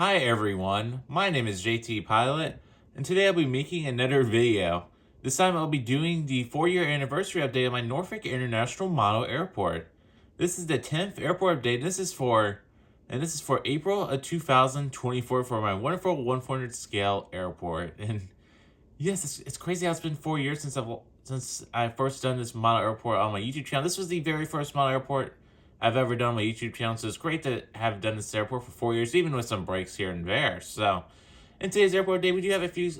Hi everyone, my name is JT Pilot, and today I'll be making another video. This time I'll be doing the 4-year anniversary update of my Norfolk International Model Airport. This is the 10th airport update. This is for April of 2024 for my wonderful 1/400 scale airport. And yes, it's crazy how it's been 4 years since I first done this model airport on my YouTube channel. This was the very first model airport I've ever done on my YouTube channel, so it's great to have done this airport for 4 years, even with some breaks here and there. So, in today's airport day, we do have a few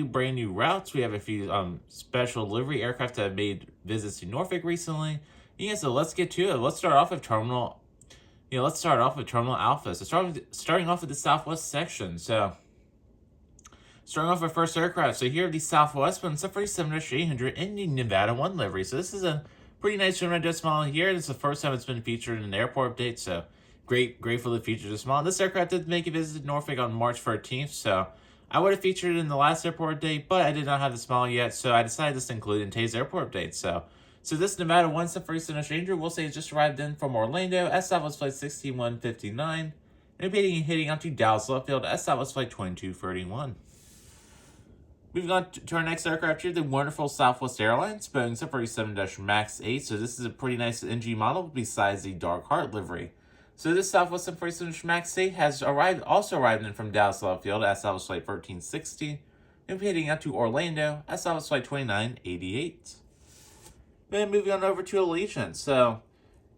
brand new routes. We have a few special livery aircraft that have made visits to Norfolk recently. Yeah, so let's get to it. Let's start off with Terminal Alpha. So starting off with the Southwest section. So, starting off with first aircraft. So here are the Southwest one, 747-800 in the Nevada 1 livery. So this is a pretty nice Gemini jet model here. This is the first time it's been featured in an airport update, so grateful to feature this model. This aircraft did make a visit to Norfolk on March 13th, so I would have featured it in the last airport update, but I did not have this model yet, so I decided just to include it in today's airport update. So this Nevada 1 747-800 we'll say it just arrived in from Orlando at Southwest Flight 16159, and hitting onto Dallas Love Field at Southwest Flight 2231. Moving on to our next aircraft here, the wonderful Southwest Airlines Boeing 747 MAX 8. So this is a pretty nice NG model besides the Dark Heart livery. So this Southwest 747 MAX 8 has also arrived in from Dallas Love Field at Southwest Flight 1360 and heading out to Orlando at Southwest Flight 2988. Then moving on over to Allegiant. So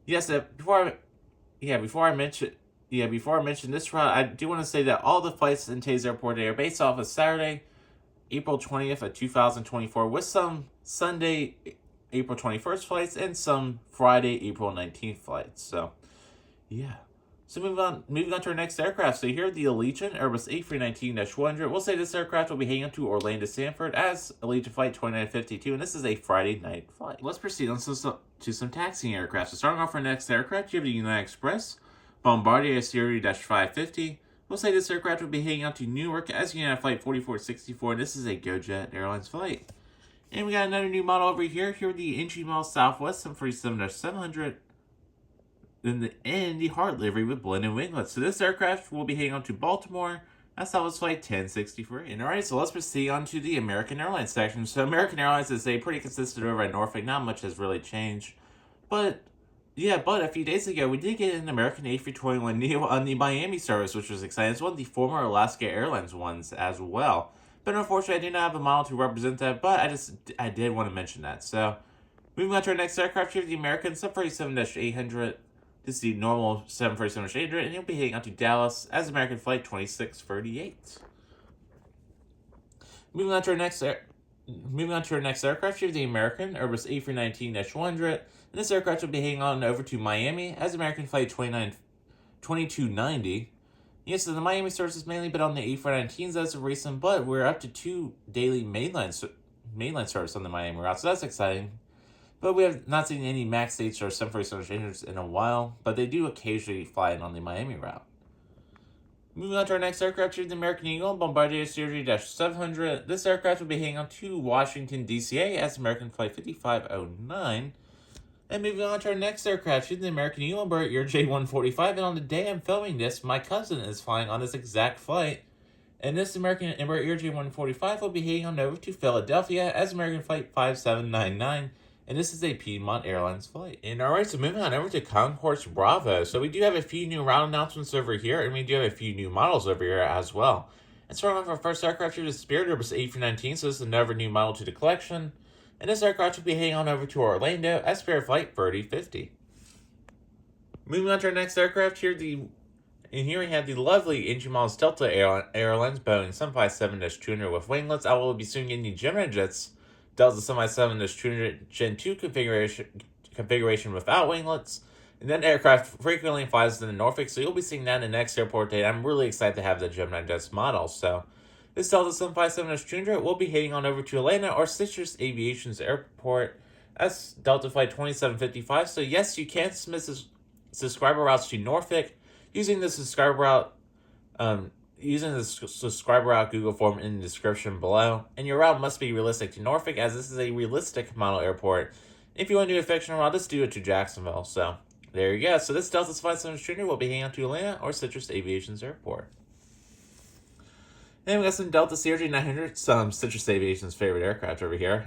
yes, before I mention this route, I do want to say that all the flights in today's airport day are based off of Saturday, April 20th of 2024, with some Sunday, April 21st flights and some Friday, April 19th flights. So, yeah. So moving on to our next aircraft. So here, the Allegiant Airbus A319-100. We'll say this aircraft will be heading to Orlando Sanford as Allegiant Flight 2952, and this is a Friday night flight. Let's proceed on to some taxiing aircraft. So starting off our next aircraft, you have the United Express Bombardier Series-550. We'll say this aircraft will be heading out to Newark as United Flight 4464, and this is a GoJet Airlines flight. And we got another new model over here. Here are the NG model Southwest 747-700 in the Heart livery with blended winglets. So this aircraft will be heading out to Baltimore at Southwest Flight 1063. And alright, so let's proceed on to the American Airlines section. So American Airlines is pretty consistent over at Norfolk. Not much has really changed. But a few days ago, we did get an American A321neo on the Miami service, which was exciting. It's one of the former Alaska Airlines ones as well. But unfortunately, I do not have a model to represent that, but I did want to mention that. So, moving on to our next aircraft here, the American 747-800. This is the normal 747-800, and it'll be heading out to Dallas as American Flight 2638. Moving on to our next aircraft here, the American Airbus A319-100. And this aircraft will be heading on over to Miami as American Flight 2290. Yes, so the Miami service has mainly been on the A319s as of recent, but we're up to 2 daily mainline service on the Miami route, so that's exciting. But we have not seen any MAX 8s or 747-800s in a while, but they do occasionally fly in on the Miami route. Moving on to our next aircraft here, the American Eagle Bombardier Series-700. This aircraft will be heading on to Washington, D.C. as American Flight 5509. And moving on to our next aircraft, the American Eagle Embraer ERJ-145. And on the day I'm filming this, my cousin is flying on this exact flight. And this American Embraer ERJ-145 will be heading on over to Philadelphia as American Flight 5799. And this is a Piedmont Airlines flight. And alright, so moving on over to Concourse Bravo. So we do have a few new route announcements over here, and we do have a few new models over here as well. And starting off our first aircraft here, the Spirit Airbus A319. So this is another new model to the collection. And this aircraft will be heading on over to Orlando at Spirit Flight 3050. Moving on to our next aircraft here, here we have the lovely NG models Delta Airlines Boeing 757-200 with winglets. I will be soon getting the Gemini jets Delta 757-200 Gen 2 configuration without winglets. And that aircraft frequently flies in Norfolk, so you'll be seeing that in the next airport day. I'm really excited to have the Gemini jets model. So this Delta 757-200 will be heading on over to Atlanta or Citrus Aviation's airport. That's Delta Flight 2755. So yes, you can submit subscriber routes to Norfolk using the subscriber route Google form in the description below. And your route must be realistic to Norfolk, as this is a realistic model airport. If you want to do a fictional route, just do it to Jacksonville. So There you go. So this Delta Flight 7 Junior will be heading out to Atlanta or Citrus Aviation's airport. And we got some Delta CRJ 900, some Citrus Aviation's favorite aircraft over here.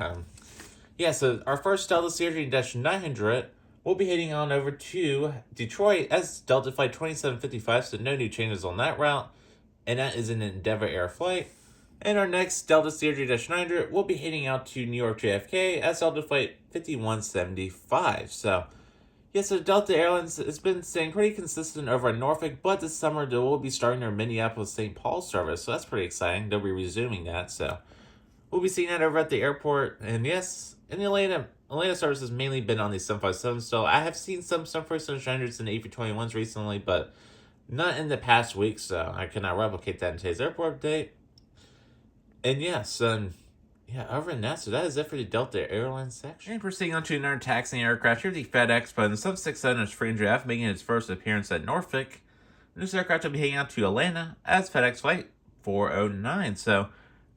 So our first Delta CRJ 900 will be heading on over to Detroit as Delta Flight 2755, so no new changes on that route. And that is an Endeavor Air flight. And our next Delta CRJ 900 will be heading out to New York JFK as Delta Flight 5175. So Delta Airlines has been staying pretty consistent over at Norfolk, but this summer they will be starting their Minneapolis-St. Paul service, so that's pretty exciting. They'll be resuming that, so we'll be seeing that over at the airport. And yes, in the Atlanta service has mainly been on the 757, so I have seen some 747-900s and A321s recently, but not in the past week, so I cannot replicate that in today's airport update. And other than that, so that is it for the Delta Airlines section. And proceeding on to another taxiing aircraft, here the FedEx, but in the 767 is Fringe F, making its first appearance at Norfolk. This aircraft will be heading out to Atlanta as FedEx Flight 409. So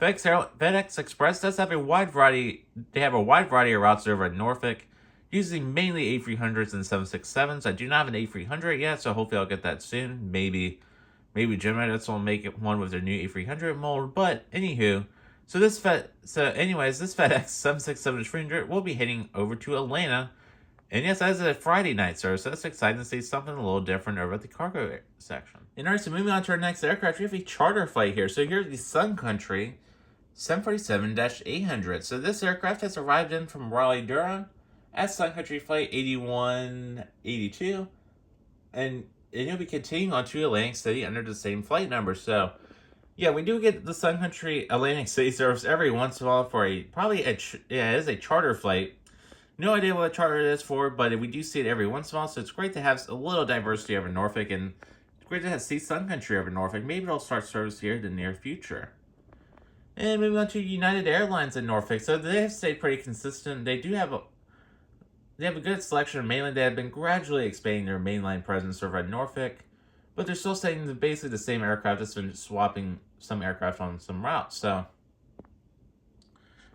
FedEx Express does have a wide variety. They have a wide variety of routes over at Norfolk, using mainly A300s and 767s. I do not have an A300 yet, so hopefully I'll get that soon. Maybe Gemini will make it one with their new A300 mold. But anywho. This FedEx 767-300 will be heading over to Atlanta. And yes, that is a Friday night service, so that's exciting to see something a little different over at the cargo section. And alright, so moving on to our next aircraft, we have a charter flight here. So here's the Sun Country 747-800. So this aircraft has arrived in from Raleigh-Durham as Sun Country Flight 8182. And it'll be continuing on to Atlantic City under the same flight number. So yeah, we do get the Sun Country Atlantic City service every once in a while for it is a charter flight. No idea what a charter it is for, but we do see it every once in a while, so it's great to have a little diversity over Norfolk, and it's great to see Sun Country over Norfolk. Maybe it'll start service here in the near future. And moving on to United Airlines in Norfolk, so they have stayed pretty consistent. They have a good selection of mainline. They have been gradually expanding their mainline presence over at Norfolk. But they're still staying basically the same aircraft, just been swapping some aircraft on some routes. So,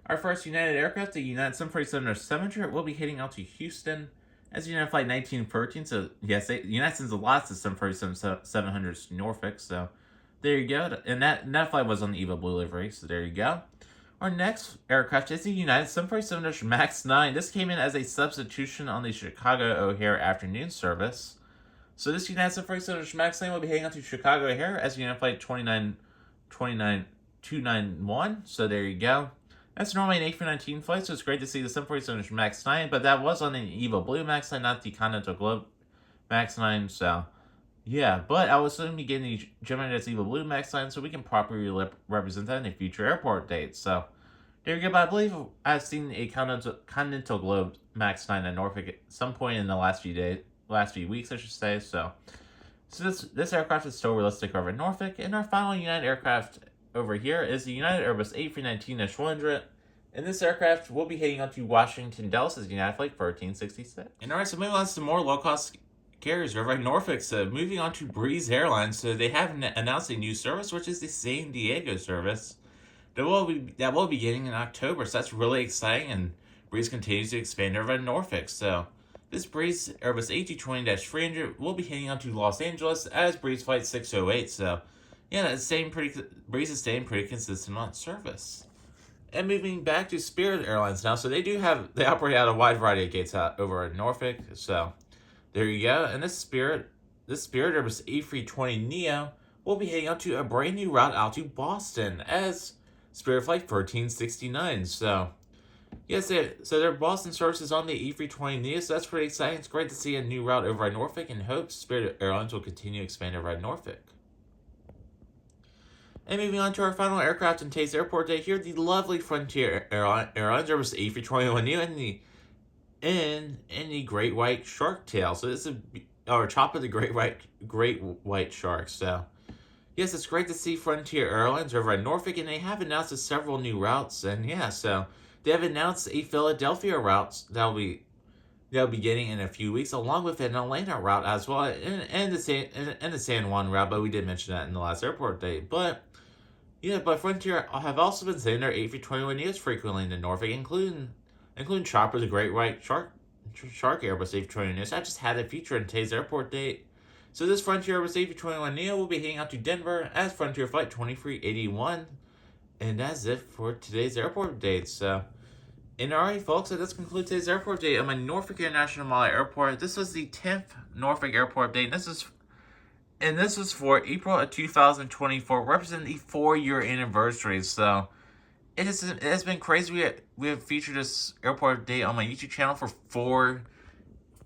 our first United aircraft, the United 747-700, will be heading out to Houston as United Flight 1913. So, yes, United sends a lot of 747-700s to Norfolk. So, there you go. And that flight was on the EVA Blue livery. So, there you go. Our next aircraft is the United 747 MAX 9. This came in as a substitution on the Chicago O'Hare afternoon service. So this United 747 MAX 9 will be heading out to Chicago O'Hare as United Flight 291. So there you go. That's normally an A319 flight, so it's great to see the 747 MAX 9, but that was on an EVA Blue MAX 9, not the Continental Globe MAX 9. So yeah, but I will soon be getting the Gemini that's EVA Blue MAX 9, so we can properly represent that in a future airport date. So there you go. But I believe I've seen a Continental Globe MAX 9 at Norfolk at some point in the last few weeks, I should say. So this aircraft is still realistic over Norfolk. And our final United aircraft over here is the United Airbus A319-100. And this aircraft will be heading out to Washington, Dallas as United Flight 1366. And alright, so moving on to some more low-cost carriers over at Norfolk. So moving on to Breeze Airlines. So they have announced a new service, which is the San Diego service. That will be beginning in October. So that's really exciting. And Breeze continues to expand over at Norfolk. So this Breeze Airbus A220-300 will be heading out to Los Angeles as Breeze Flight 608. So, yeah, Breeze is staying pretty consistent on service. And moving back to Spirit Airlines now. So they operate out a wide variety of gates out over at Norfolk. So, there you go. And this Spirit Airbus A320neo will be heading out to a brand new route out to Boston as Spirit Flight 1369. So, yes, their Boston service is on the A320neo, so that's pretty exciting. It's great to see a new route over at Norfolk, and hope Spirit Airlines will continue to expand over at Norfolk. And moving on to our final aircraft in today's airport day, here the lovely Frontier Airlines Airbus A321neo and the Great White Shark Tail. So this is Chop of the Great White Shark. So yes, it's great to see Frontier Airlines over at Norfolk, and they have announced several new routes. And yeah, so they have announced a Philadelphia route they'll be getting in a few weeks, along with an Atlanta route as well, and the San Juan route. But we did mention that in the last airport day. But Frontier have also been sending their A321neos frequently into Norfolk, including Chopper, the Great White Shark Shark Air with Safety 21 News. I just had a feature in today's airport date. So this Frontier with Safety 21 Neo will be heading out to Denver as Frontier Flight 2381. And that's it for today's airport update. So, and alright folks, so this concludes today's airport update on my Norfolk International Model Airport. This was the 10th Norfolk Airport update. And this was for April of 2024, representing the 4-year anniversary. So it has been crazy. We have featured this airport update on my YouTube channel for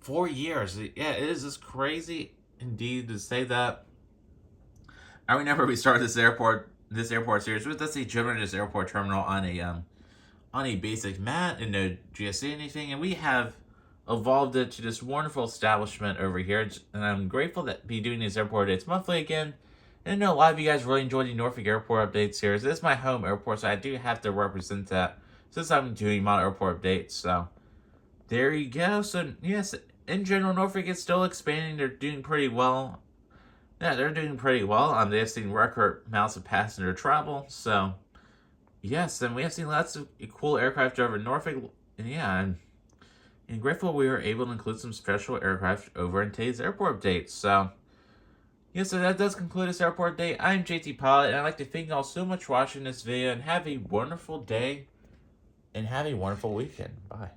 four years. Yeah, it is just crazy indeed to say that. I remember we started this airport series with the Gemini airport terminal on a basic mat and no GSC anything, and we have evolved it to this wonderful establishment over here. And I'm grateful that be doing these airport updates monthly again. And I know a lot of you guys really enjoyed the Norfolk Airport update series. This is my home airport, so I do have to represent that since I'm doing model airport updates. So there you go. So yes, in general, Norfolk is still expanding. They're doing pretty well. Yeah, they're doing pretty well. They've seen record amounts of passenger travel. So yes, and we have seen lots of cool aircraft over Norfolk. And yeah, and grateful we were able to include some special aircraft over in today's airport update. So yeah, so that does conclude this airport update. I'm JT Pilot, and I'd like to thank you all so much for watching this video, and have a wonderful day, and have a wonderful weekend. Bye.